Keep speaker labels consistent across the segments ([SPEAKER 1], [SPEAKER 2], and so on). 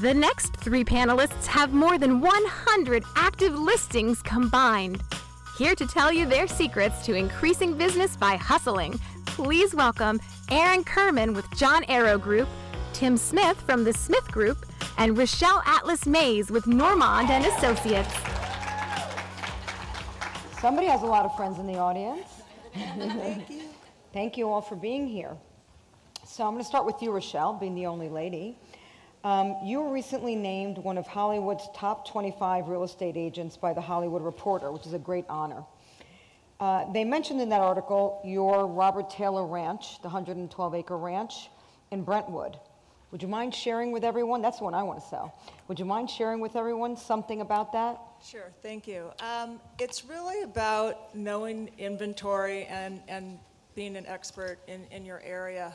[SPEAKER 1] The next three panelists have more than 100 active listings combined. Here to tell you their secrets to increasing business by hustling, please welcome Aaron Kerman with John Arrow Group, Tim Smith from the Smith Group, and Rochelle Atlas Mays with Normand and Associates.
[SPEAKER 2] Somebody has a lot of friends in the audience. Thank you. Thank you all for being here. So I'm going to start with you, Rochelle, being the only lady. You were recently named one of Hollywood's top 25 real estate agents by The Hollywood Reporter, which is a great honor. They mentioned in that article your Robert Taylor Ranch, the 112-acre ranch in Brentwood. Would you mind sharing with everyone? That's the one I want to sell. Would you mind sharing with everyone something about that?
[SPEAKER 3] Sure, thank you. It's really about knowing inventory and being an expert in your area.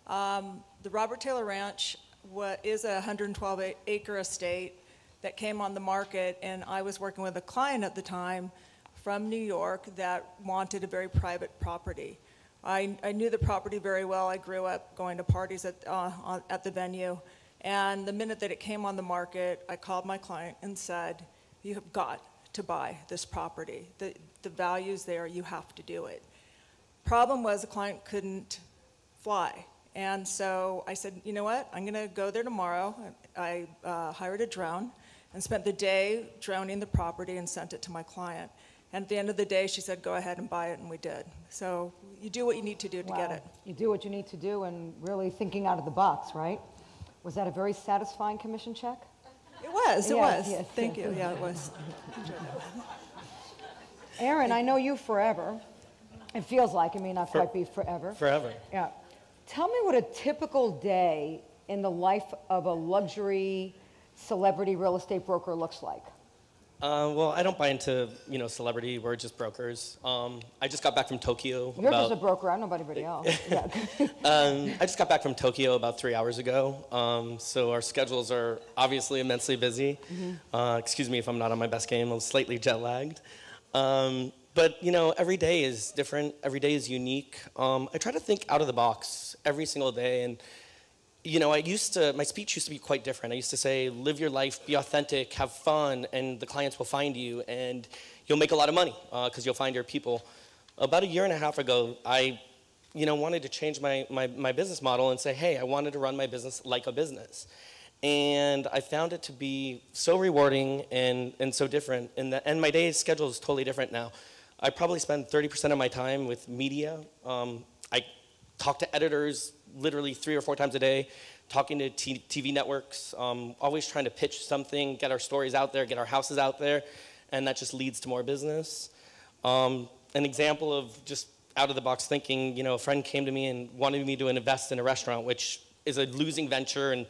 [SPEAKER 3] The Robert Taylor Ranch is a 112-acre estate that came on the market, and I was working with a client at the time from New York that wanted a very private property. I knew the property very well. I grew up going to parties at the venue, and the minute that it came on the market, I called my client and said, "You have got to buy this property. The value's there. You have to do it." Problem was the client couldn't fly. And so I said, you know what, I'm going to go there tomorrow. I hired a drone and spent the day droning the property and sent it to my client. And at the end of the day, she said, go ahead and buy it, and we did. So you do what you need to do to get it.
[SPEAKER 2] You do what you need to do, and really thinking out of the box, right? Was that a very satisfying commission check?
[SPEAKER 3] It was, it was.
[SPEAKER 2] Yes,
[SPEAKER 3] Thank you, yeah, it was.
[SPEAKER 2] Aaron, I know you forever. It feels like, it may not quite be forever.
[SPEAKER 4] Forever.
[SPEAKER 2] Yeah. Tell me what a typical day in the life of a luxury celebrity real estate broker looks like.
[SPEAKER 4] Well, I don't buy into, celebrity. We're just brokers. I just got back from Tokyo.
[SPEAKER 2] You're just a broker. I don't know about anybody else. Yeah.
[SPEAKER 4] I just got back from Tokyo about 3 hours ago. So our schedules are obviously immensely busy. Mm-hmm. Excuse me if I'm not on my best game. I'm slightly jet lagged. But, every day is different. Every day is unique. I try to think out of the box every single day. And, my speech used to be quite different. I used to say, live your life, be authentic, have fun, and the clients will find you, and you'll make a lot of money because you'll find your people. About a year and a half ago, I, wanted to change my business model and say, hey, I wanted to run my business like a business. And I found it to be so rewarding and so different. And my day's schedule is totally different now. I probably spend 30% of my time with media. I talk to editors literally 3 or 4 times a day, talking to TV networks, always trying to pitch something, get our stories out there, get our houses out there, and that just leads to more business. An example of just out-of-the-box thinking, a friend came to me and wanted me to invest in a restaurant, which is a losing venture, and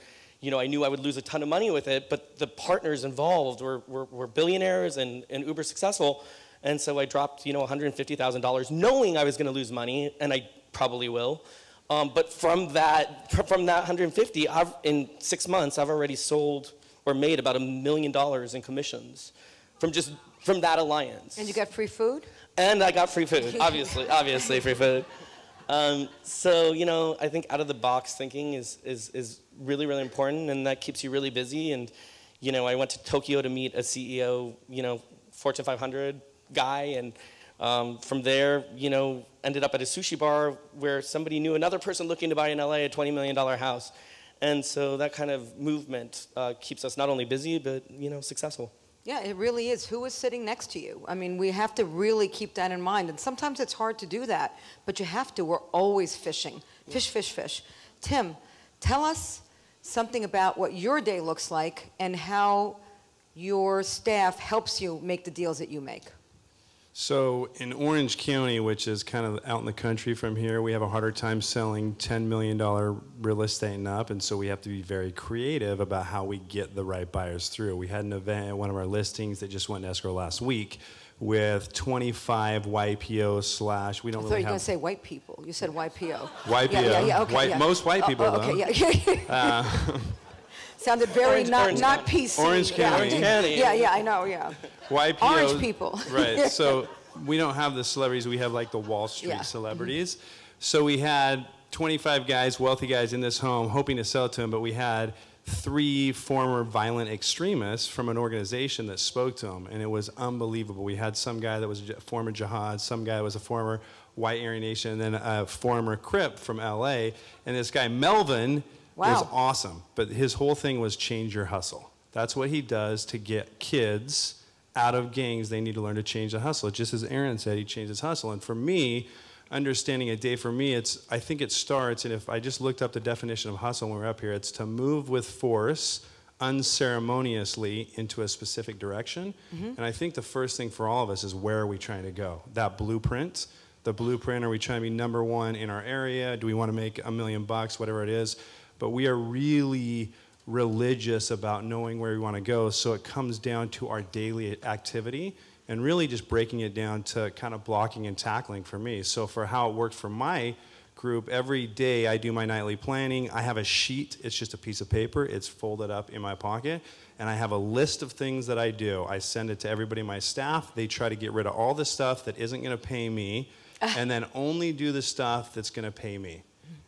[SPEAKER 4] I knew I would lose a ton of money with it, but the partners involved were billionaires and uber successful. And so I dropped, $150,000, knowing I was going to lose money, and I probably will. But from that 150, in 6 months, I've already sold or made about $1 million in commissions from that alliance.
[SPEAKER 2] And you got free food?
[SPEAKER 4] And I got free food, obviously free food. So I think out of the box thinking is really, really important, and that keeps you really busy. And I went to Tokyo to meet a CEO, Fortune 500 guy, and from there, ended up at a sushi bar where somebody knew another person looking to buy in LA a $20 million house. And so that kind of movement keeps us not only busy, but, successful.
[SPEAKER 2] Yeah, it really is. Who is sitting next to you? I mean, we have to really keep that in mind. And sometimes it's hard to do that, but you have to. We're always fishing. Fish, fish, fish. Tim, tell us something about what your day looks like and how your staff helps you make the deals that you make.
[SPEAKER 5] So in Orange County, which is kind of out in the country from here, we have a harder time selling $10 million real estate and up, and so we have to be very creative about how we get the right buyers through. We had an event at one of our listings that just went in escrow last week with 25 YPO / we don't really have... I thought you were
[SPEAKER 2] going to say white people. You said YPO.
[SPEAKER 5] YPO.
[SPEAKER 2] Yeah, okay,
[SPEAKER 5] Most white people, though.
[SPEAKER 2] Okay, yeah. Sounded very not PC.
[SPEAKER 5] Orange County.
[SPEAKER 2] Yeah, I know, yeah.
[SPEAKER 5] YPO.
[SPEAKER 2] Orange people.
[SPEAKER 5] Right, so we don't have the celebrities, we have like the Wall Street celebrities. So we had 25 guys, wealthy guys in this home hoping to sell it to them, but we had 3 former violent extremists from an organization that spoke to him, and it was unbelievable. We had some guy that was a former jihad, some guy was a former white Aryan Nation, and then a former Crip from LA, and this guy Melvin was awesome, but his whole thing was change your hustle. That's what he does to get kids out of gangs. They need to learn to change the hustle. Just as Aaron said, he changed his hustle, and for me, understanding a day for me, I think it starts, and if I just looked up the definition of hustle when we're up here, it's to move with force, unceremoniously into a specific direction. And I think the first thing for all of us is, where are we trying to go? That blueprint, the blueprint, are we trying to be #1 in our area? Do we want to make $1 million, whatever it is? But we are really religious about knowing where we want to go, so it comes down to our daily activity and really just breaking it down to kind of blocking and tackling for me. So for how it worked for my group, every day I do my nightly planning. I have a sheet, it's just a piece of paper, it's folded up in my pocket, and I have a list of things that I do. I send it to everybody in my staff. They try to get rid of all the stuff that isn't gonna pay me, and then only do the stuff that's gonna pay me.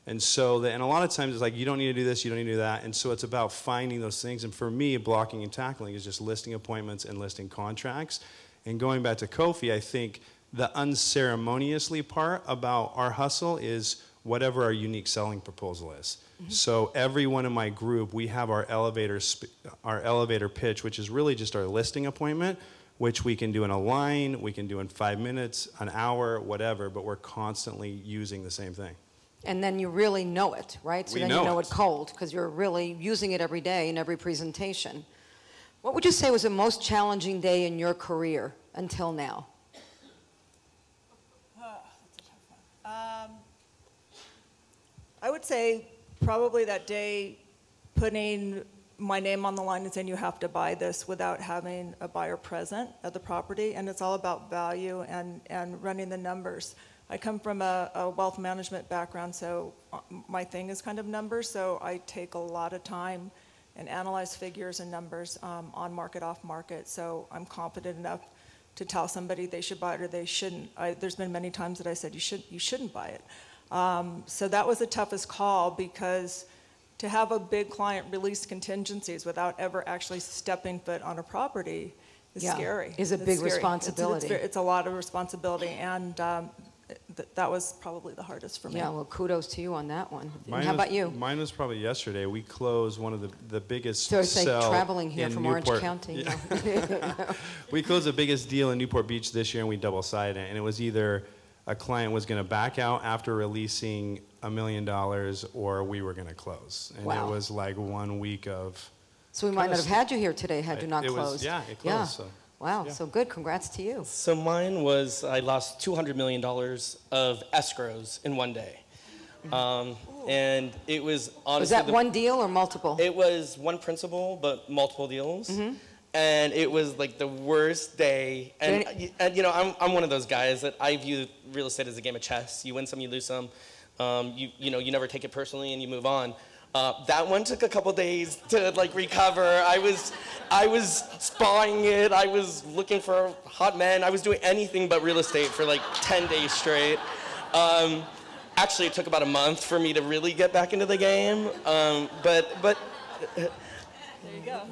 [SPEAKER 5] And so, and a lot of times it's like, you don't need to do this, you don't need to do that. And so it's about finding those things. And for me, blocking and tackling is just listing appointments and listing contracts. And going back to Kofi, I think the unceremoniously part about our hustle is whatever our unique selling proposal is. So everyone in my group, we have our elevator pitch, which is really just our listing appointment, which we can do in a line, we can do in 5 minutes, an hour, whatever, but we're constantly using the same thing.
[SPEAKER 2] And then you really know it, right? So
[SPEAKER 5] We
[SPEAKER 2] then
[SPEAKER 5] know
[SPEAKER 2] you know
[SPEAKER 5] it.
[SPEAKER 2] it cold, because you're really using it every day in every presentation. What would you say was the most challenging day in your career until now?
[SPEAKER 3] I would say probably that day putting my name on the line and saying you have to buy this without having a buyer present at the property, and it's all about value and running the numbers. I come from a wealth management background, so my thing is kind of numbers, so I take a lot of time and analyze figures and numbers on market, off market, so I'm confident enough to tell somebody they should buy it or they shouldn't. There's been many times that I said you shouldn't buy it. So that was the toughest call, because to have a big client release contingencies without ever actually stepping foot on a property is scary.
[SPEAKER 2] Is a
[SPEAKER 3] It's
[SPEAKER 2] big
[SPEAKER 3] scary.
[SPEAKER 2] responsibility.
[SPEAKER 3] It's a lot of responsibility, and that was probably the hardest for me.
[SPEAKER 2] Yeah, well, kudos to you on that one.
[SPEAKER 5] Mine
[SPEAKER 2] How
[SPEAKER 5] was-
[SPEAKER 2] about you?
[SPEAKER 5] Mine was probably yesterday. We closed one of the biggest
[SPEAKER 2] So it's like
[SPEAKER 5] sell
[SPEAKER 2] traveling here
[SPEAKER 5] in
[SPEAKER 2] from Orange
[SPEAKER 5] Newport.
[SPEAKER 2] County.
[SPEAKER 5] Yeah. We closed the biggest deal in Newport Beach this year, and we double-sided it. And it was either a client was going to back out after releasing $1 million, or we were going to close. And
[SPEAKER 2] Wow.
[SPEAKER 5] it was like 1 week of.
[SPEAKER 2] So we might not have had you here today had you not
[SPEAKER 5] It was-
[SPEAKER 2] closed.
[SPEAKER 5] yeah, it closed,
[SPEAKER 2] Yeah.
[SPEAKER 5] so,
[SPEAKER 2] Wow,
[SPEAKER 5] yeah.
[SPEAKER 2] so good. Congrats to you.
[SPEAKER 4] So mine was, I lost $200 million of escrows in one day. And it was honestly.
[SPEAKER 2] Was that one deal or multiple?
[SPEAKER 4] It was one principal, but multiple deals. And it was like the worst day. And, you know, I'm one of those guys that I view real estate as a game of chess. You win some, you lose some. You never take it personally and you move on. That one took a couple days to like recover. I was spying it. I was looking for hot men. I was doing anything but real estate for like 10 days straight. Actually, it took about a month for me to really get back into the game. But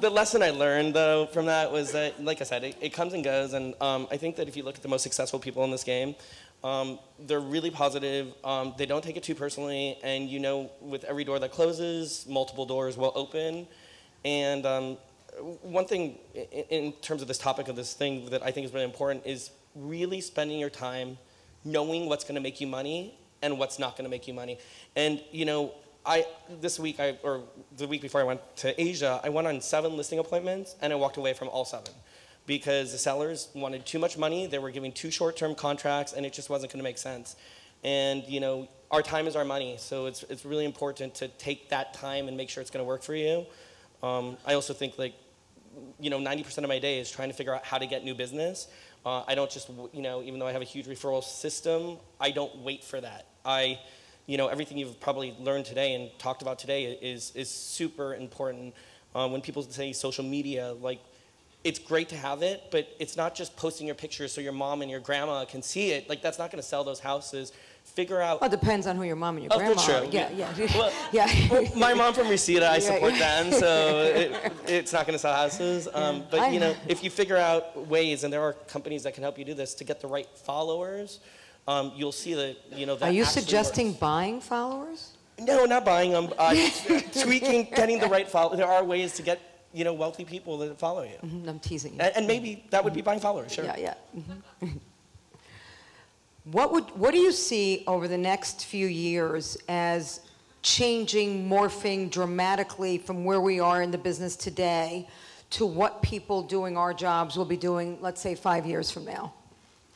[SPEAKER 4] the lesson I learned though from that was that, like I said, it comes and goes. And I think that if you look at the most successful people in this game, they're really positive. They don't take it too personally, and you know, with every door that closes, multiple doors will open. And one thing in terms of this topic of this thing that I think is really important is really spending your time knowing what's going to make you money and what's not going to make you money. And you know, this week or the week before I went to Asia, I went on 7 listing appointments, and I walked away from all 7. Because the sellers wanted too much money, they were giving too short-term contracts, and it just wasn't going to make sense. And you know, our time is our money, so it's really important to take that time and make sure it's going to work for you. I also think, like, you know, 90% of my day is trying to figure out how to get new business. I don't just, you know, even though I have a huge referral system, I don't wait for that. You know, everything you've probably learned today and talked about today is super important. When people say social media, like, it's great to have it, but it's not just posting your pictures so your mom and your grandma can see it. Like, that's not going to sell those houses. Figure out.
[SPEAKER 2] Well, it depends on who your mom and your grandma
[SPEAKER 4] true.
[SPEAKER 2] are. Yeah, yeah.
[SPEAKER 4] Well,
[SPEAKER 2] yeah.
[SPEAKER 4] Well, my mom from Reseda, I support
[SPEAKER 2] yeah.
[SPEAKER 4] them, so it's not going to sell houses. But, you know, if you figure out ways, and there are companies that can help you do this, to get the right followers, you'll see that, you know, that
[SPEAKER 2] Are you
[SPEAKER 4] actually
[SPEAKER 2] suggesting
[SPEAKER 4] works.
[SPEAKER 2] Buying followers?
[SPEAKER 4] No, not buying them. Tweaking, getting the right followers. There are ways to get, you know, wealthy people that follow you.
[SPEAKER 2] Mm-hmm, I'm teasing you.
[SPEAKER 4] And maybe that would be buying followers, sure.
[SPEAKER 2] Yeah, yeah. Mm-hmm. What do you see over the next few years as changing, morphing dramatically from where we are in the business today to what people doing our jobs will be doing, let's say, 5 years from now?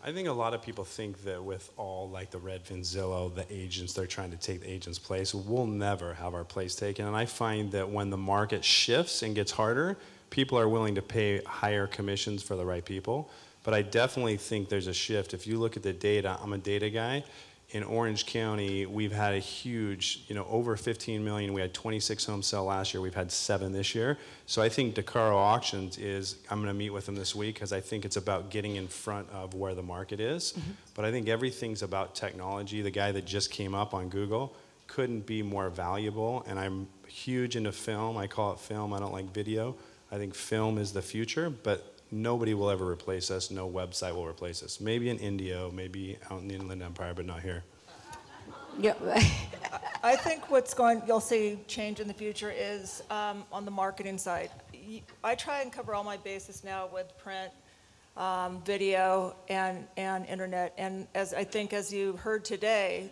[SPEAKER 5] I think a lot of people think that with all like the Redfin, Zillow, the agents, they're trying to take the agent's place. We'll never have our place taken. And I find that when the market shifts and gets harder, people are willing to pay higher commissions for the right people. But I definitely think there's a shift. If you look at the data, I'm a data guy. In Orange County, we've had a huge, you know, over 15 million. We had 26 homes sell last year. We've had 7 this year. So I think DeCaro Auctions is, I'm going to meet with them this week because I think it's about getting in front of where the market is. Mm-hmm. But I think everything's about technology. The guy that just came up on Google couldn't be more valuable. And I'm huge into film. I call it film. I don't like video. I think film is the future, but nobody will ever replace us. No website will replace us. Maybe in India, maybe out in the Inland Empire, but not here.
[SPEAKER 2] Yeah.
[SPEAKER 3] I think you'll see change in the future is on the marketing side. I try and cover all my bases now with print, video, and internet. And as you heard today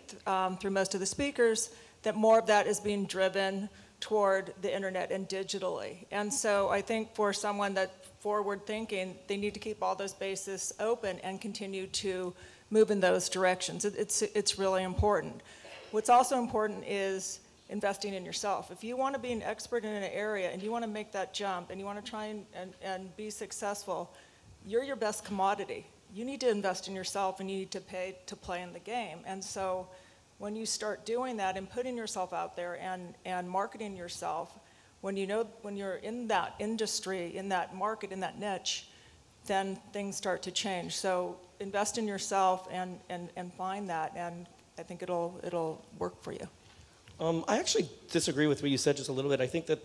[SPEAKER 3] through most of the speakers, that more of that is being driven toward the internet and digitally. And so I think for someone that forward thinking, they need to keep all those bases open and continue to move in those directions. It's really important. What's also important is investing in yourself. If you want to be an expert in an area and you want to make that jump and you want to try and be successful, you're your best commodity. You need to invest in yourself and you need to pay to play in the game. And so when you start doing that and putting yourself out there and marketing yourself, when you're in that industry, in that market, in that niche, then things start to change. So invest in yourself and find that, and I think it'll work for you.
[SPEAKER 4] I actually disagree with what you said just a little bit. I think that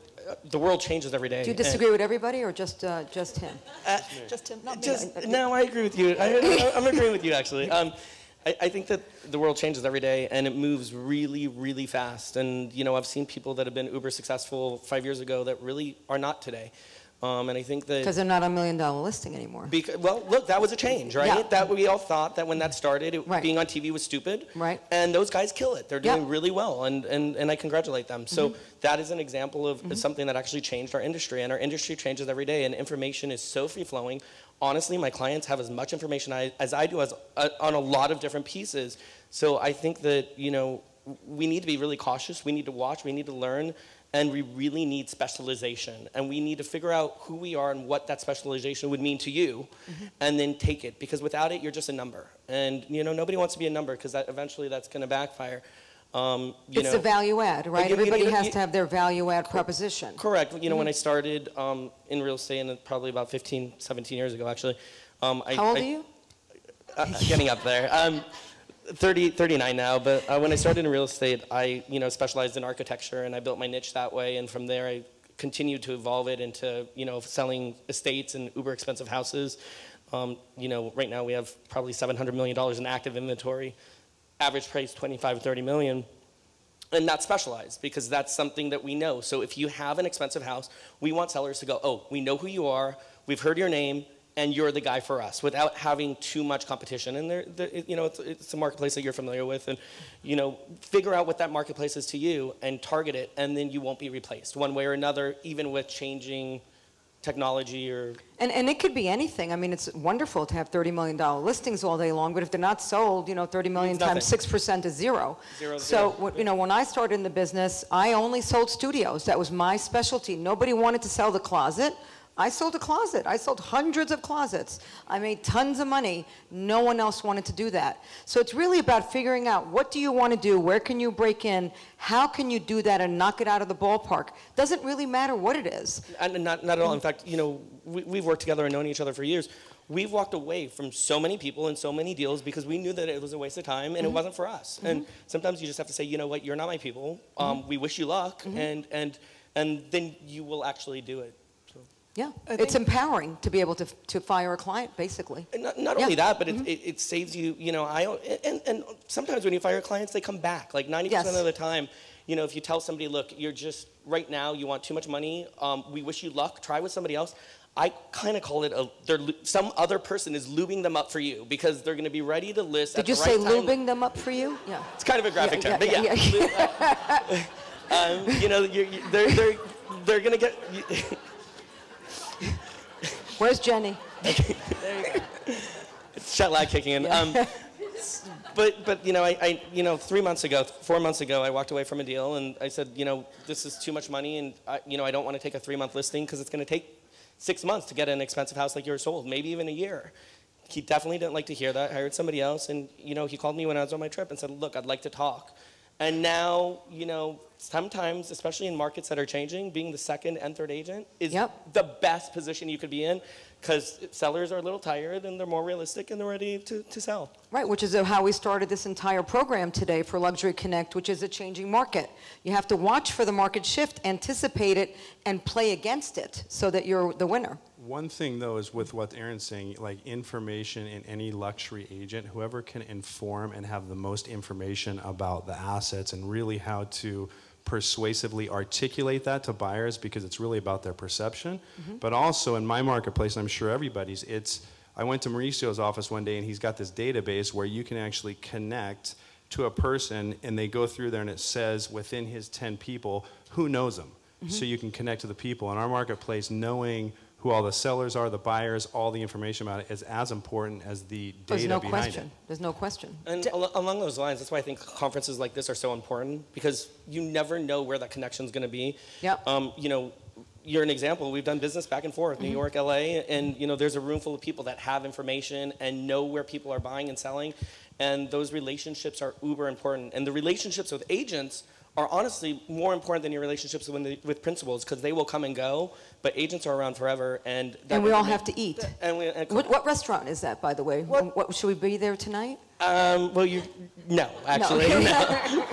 [SPEAKER 4] the world changes every day.
[SPEAKER 2] Do you disagree with everybody or just him?
[SPEAKER 3] Just him, not me.
[SPEAKER 4] No, I agree with you. I'm agreeing with you, actually. I think that the world changes every day, and it moves really, really fast. And, you know, I've seen people that have been uber successful 5 years ago that really are not today. And I think that...
[SPEAKER 2] Because they're not a $1 million listing anymore.
[SPEAKER 4] Well, look, that was a change, right?
[SPEAKER 2] Yeah.
[SPEAKER 4] That we all thought that when that started,
[SPEAKER 2] Right.
[SPEAKER 4] being on TV was stupid.
[SPEAKER 2] Right.
[SPEAKER 4] And those guys kill it. They're doing
[SPEAKER 2] Yeah.
[SPEAKER 4] really well, and I congratulate them. So that is an example of something that actually changed our industry, and our industry changes every day, and information is so free-flowing. Honestly, my clients have as much information as I do on a lot of different pieces. So I think that, you know, we need to be really cautious. We need to watch. We need to learn. And we really need specialization. And we need to figure out who we are and what that specialization would mean to you, and then take it. Because without it, you're just a number. And, you know, nobody wants to be a number because eventually that's going to backfire.
[SPEAKER 2] It's the value add, right? Everybody has to have their value add proposition.
[SPEAKER 4] Correct. You know, when I started in real estate, and probably about 15, 17 years ago, actually.
[SPEAKER 2] How old are you?
[SPEAKER 4] Getting up there. 39 now, but when I started in real estate, I, you know, specialized in architecture, and I built my niche that way, and from there I continued to evolve it into, you know, selling estates and uber expensive houses. You know, right now we have probably $700 million in active inventory, average price 25 to 30 million, and that's specialized because that's something that we know. So if you have an expensive house, we want sellers to go, oh, we know who you are, we've heard your name, and you're the guy for us, without having too much competition. And you know, it's a marketplace that you're familiar with, and, you know, figure out what that marketplace is to you and target it, and then you won't be replaced one way or another, even with changing technology or...
[SPEAKER 2] And it could be anything. I mean, it's wonderful to have $30 million listings all day long, but if they're not sold, you know, 30 million times 6% is zero. So, you know, when I started in the business, I only sold studios. That was my specialty. Nobody wanted to sell the closet. I sold a closet. I sold hundreds of closets. I made tons of money. No one else wanted to do that. So it's really about figuring out, what do you want to do? Where can you break in? How can you do that and knock it out of the ballpark? Doesn't really matter what it is.
[SPEAKER 4] And not at all. In fact, you know, we've worked together and known each other for years. We've walked away from so many people and so many deals because we knew that it was a waste of time and it wasn't for us. And sometimes you just have to say, you know what, you're not my people. We wish you luck, and then you will actually do it. So.
[SPEAKER 2] Yeah, it's empowering to be able to fire a client, basically.
[SPEAKER 4] And not only that, but it saves you, you know, and sometimes when you fire clients, they come back. Like 90% of the time, you know, if you tell somebody, look, you're just, right now, you want too much money, we wish you luck, try with somebody else. I kind of call it some other person is lubing them up for you because they're going to be ready to list
[SPEAKER 2] Did
[SPEAKER 4] at
[SPEAKER 2] you
[SPEAKER 4] the right
[SPEAKER 2] say
[SPEAKER 4] time.
[SPEAKER 2] lubing them up for you? Yeah.
[SPEAKER 4] It's kind of a graphic term, but yeah. You know, they're going to get...
[SPEAKER 2] Where's Jenny?
[SPEAKER 4] Okay. There you go. It's jet lag kicking in.
[SPEAKER 2] Yeah.
[SPEAKER 4] But you know, I 4 months ago, I walked away from a deal and I said, you know, this is too much money, and I don't want to take a 3-month listing because it's going to take 6 months to get an expensive house like yours sold, maybe even a year. He definitely didn't like to hear that. I hired somebody else, and you know, he called me when I was on my trip and said, look, I'd like to talk. And now, you know, sometimes, especially in markets that are changing, being the second and third agent is the best position you could be in, because sellers are a little tired and they're more realistic and they're ready to sell.
[SPEAKER 2] Right, which is how we started this entire program today for Luxury Connect, which is a changing market. You have to watch for the market shift, anticipate it, and play against it so that you're the winner.
[SPEAKER 5] One thing, though, is with what Aaron's saying, like information in any luxury agent, whoever can inform and have the most information about the assets and really how to persuasively articulate that to buyers, because it's really about their perception. But also in my marketplace, and I'm sure everybody's, I went to Mauricio's office one day and he's got this database where you can actually connect to a person and they go through there and it says within his 10 people who knows them. So you can connect to the people. In our marketplace, knowing who all the sellers are, the buyers, all the information about it is as important as the data behind it.
[SPEAKER 2] There's no question.
[SPEAKER 4] And along those lines, that's why I think conferences like this are so important, because you never know where that connection is going to be.
[SPEAKER 2] Yep.
[SPEAKER 4] You know, you're an example. We've done business back and forth, New York, LA, and you know, there's a room full of people that have information and know where people are buying and selling, and those relationships are uber important. And the relationships with agents are honestly more important than your relationships with principals, because they will come and go, but agents are around forever. And
[SPEAKER 2] we all have to eat.
[SPEAKER 4] And
[SPEAKER 2] what restaurant is that, by the way? What, should we be there tonight?
[SPEAKER 4] Well, no, actually, no.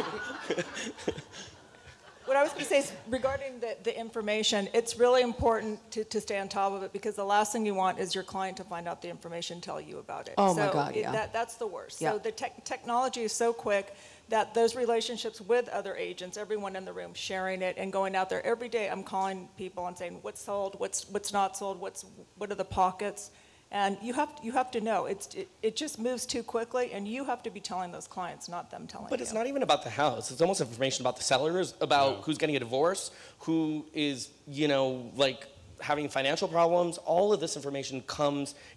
[SPEAKER 3] What I was going to say is, regarding the information, it's really important to stay on top of it, because the last thing you want is your client to find out the information, tell you about it.
[SPEAKER 2] Oh, my God, yeah.
[SPEAKER 3] That's the worst.
[SPEAKER 2] Yeah.
[SPEAKER 3] So the technology is so quick that those relationships with other agents, everyone in the room sharing it and going out there every day, I'm calling people and saying, what's sold, what's not sold, what are the pockets? And you have to know, it just moves too quickly, and you have to be telling those clients, not them telling you.
[SPEAKER 4] But it's not even about the house. It's almost information about the sellers, about who's getting a divorce, who is, you know, like having financial problems. All of this information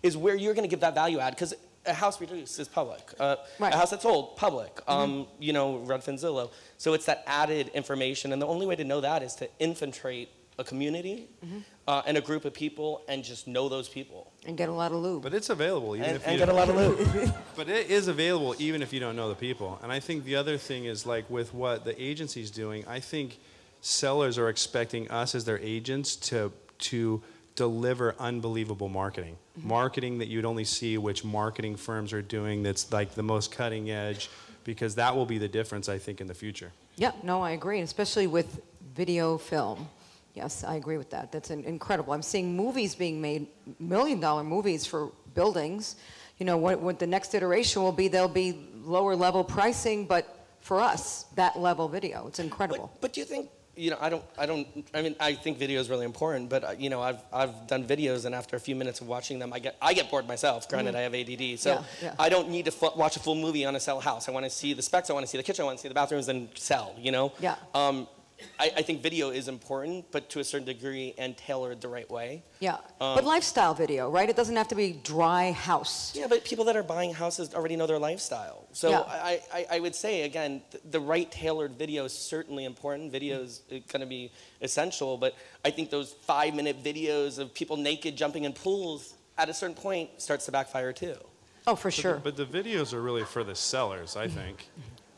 [SPEAKER 4] is where you're going to give that value add, because a house reduced is public. A house that's sold, public. You know, Redfin, Zillow. So it's that added information, and the only way to know that is to infiltrate a community and a group of people, and just know those people.
[SPEAKER 2] And get a lot of lube.
[SPEAKER 5] But it's available even if you
[SPEAKER 4] and get a lot of lube.
[SPEAKER 5] But it is available even if you don't know the people. And I think the other thing is, like with what the agency's doing, I think sellers are expecting us as their agents to deliver unbelievable marketing. Marketing that you'd only see which marketing firms are doing, that's like the most cutting edge, because that will be the difference, I think, in the future.
[SPEAKER 2] Yeah, no, I agree, especially with video film. Yes, I agree with that. That's incredible. I'm seeing movies being made, $1 million movies for buildings. You know, what the next iteration will be, there'll be lower level pricing, but for us, that level video. It's incredible.
[SPEAKER 4] But do you think, you know, I mean, I think video is really important, but you know, I've done videos, and after a few minutes of watching them, I get bored myself. Granted, I have ADD, so I don't need to watch a full movie on a sell house. I want to see the specs, I want to see the kitchen, I want to see the bathrooms, and sell, you know?
[SPEAKER 2] Yeah.
[SPEAKER 4] I think video is important, but to a certain degree and tailored the right way.
[SPEAKER 2] Yeah, but lifestyle video, right? It doesn't have to be dry house.
[SPEAKER 4] Yeah, but people that are buying houses already know their lifestyle. So
[SPEAKER 2] Yeah.
[SPEAKER 4] I would say, again, the right tailored video is certainly important. Video is going to be essential, but I think those 5-minute videos of people naked jumping in pools at a certain point starts to backfire too.
[SPEAKER 2] Oh, for sure.
[SPEAKER 5] But the videos are really for the sellers, I think.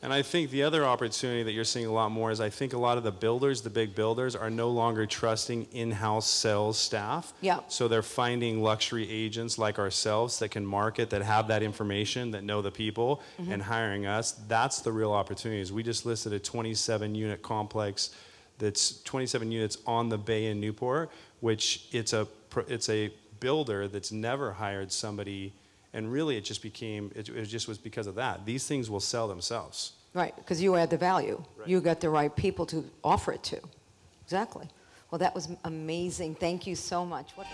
[SPEAKER 5] And I think the other opportunity that you're seeing a lot more is I think a lot of the builders, the big builders, are no longer trusting in-house sales staff.
[SPEAKER 2] Yeah.
[SPEAKER 5] So they're finding luxury agents like ourselves that can market, that have that information, that know the people, and hiring us. That's the real opportunity. Is we just listed a 27-unit complex that's 27 units on the bay in Newport, which it's a builder that's never hired somebody. And really, it just became, it just was because of that. These things will sell themselves.
[SPEAKER 2] Right, because you add the value.
[SPEAKER 5] Right.
[SPEAKER 2] You got the right people to offer it to. Exactly. Well, that was amazing. Thank you so much. What